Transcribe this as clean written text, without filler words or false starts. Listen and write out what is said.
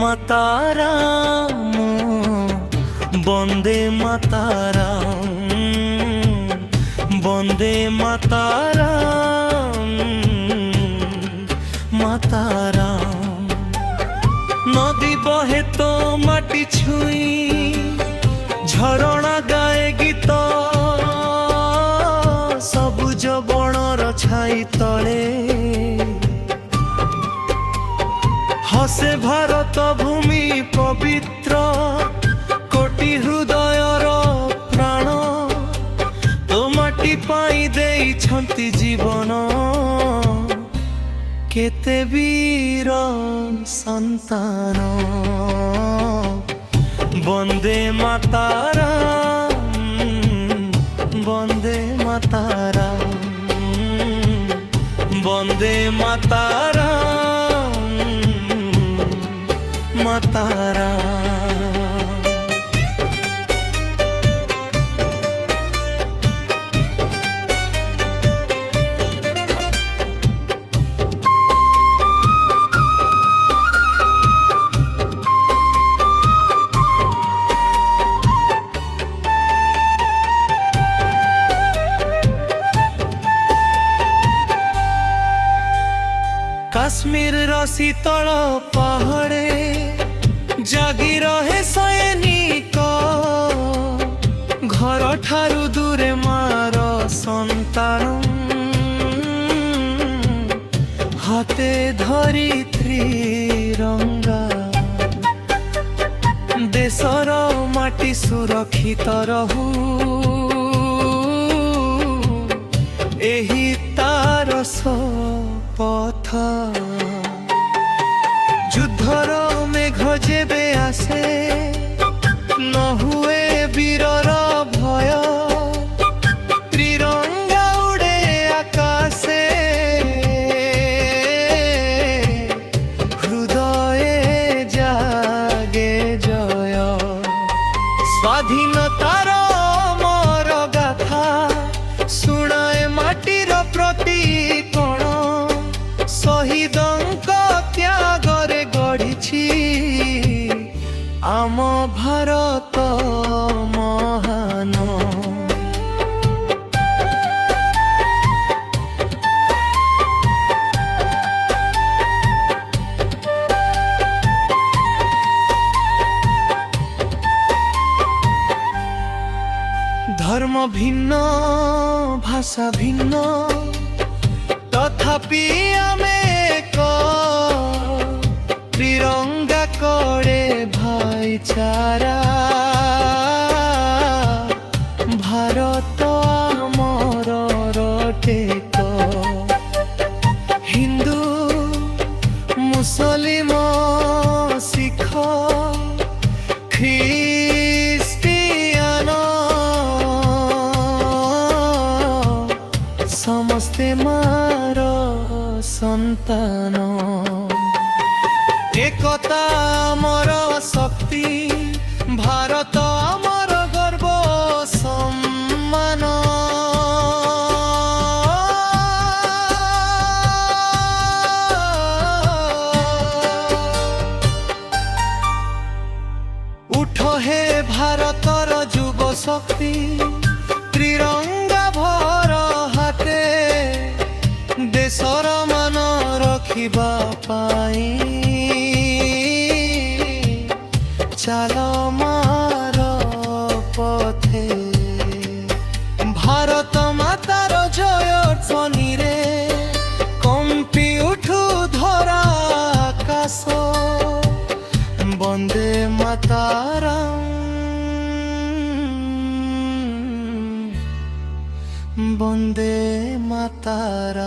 মাতারাম বন্দে মাতারাম বন্দে মাতারাম মাতারাম। নদী বহে তো মাটি ছুঁই ঝরଣା গায়ে গীত ସବୁଜ ବଣର ଛାଇ ତଳେ ହସେ ଭାରତ ଭୂମି ପବିତ୍ର କୋଟି ହୃଦୟର ପ୍ରାଣ ତୋ ମାଟି ପାଇଁ ଦେଇଛନ୍ତି ଜୀବନ କେତେ ବୀର ସନ୍ତାନ। ବନ୍ଦେ ମାତାରାମ ବନ୍ଦେ ମାତାରାମ ବନ୍ଦେ ମାତାରାମ ମାତାରାମ। কাশ্মীর শীতল পাহাড়ে জাগি রহে সৈনিক ঘর ঠারু দূরে মার সন্তান হাতে ধরি ত্রিরঙ্গা দেশর মাটি সুরক্ষিত রহু ଏହି ତାର ଶପଥ। ଯୁଦ୍ଧର ମେଘ ଯେବେ ଆସେ ନ ହୁଏ ବୀରର ଭୟ ତ୍ରିରଙ୍ଗା ଉଡ଼େ ଆକାଶେ ହୃଦয়ে ଜାଗେ ଜୟ। ସ୍ୱାଧୀନତାର ଅମର ଗାଥା ଶୁଣାଏ ମାଟିର ପ୍ରତି କଣ ଶହୀଦଙ୍କ ତ୍ୟାଗରେ ଗଢ଼ିଛି ଆମ ଭାରତ ମହାନ। ধর্ম ভিন্ন ভাষা ভিন্ন তথাপি ଆମେ ଏକ ତ୍ରିରଙ୍ଗା କଡ଼େ ଭାଇଚାରା। ଭାରତ ଆମର ଟେକ ହିନ୍ଦୁ ମୁସଲିମ ଶିଖ ଖ୍ରୀଷ୍ଟିଆନ ସମସ୍ତେ ମାର ସନ୍ତାନ। একতা আমার শক্তি ভারত আমার গর্ব সম্মান। উঠ হে ভারতর যুব শক্তি ত্রিরঙ্গা ভর হাতে দেশর মান রখিবা পাই চাল মার পথে। ভারত মাতার জয় ধ্বনিরে কম্পি উঠু ধরা আকাশ বন্দে মাতারাম বন্দে মাতারাম।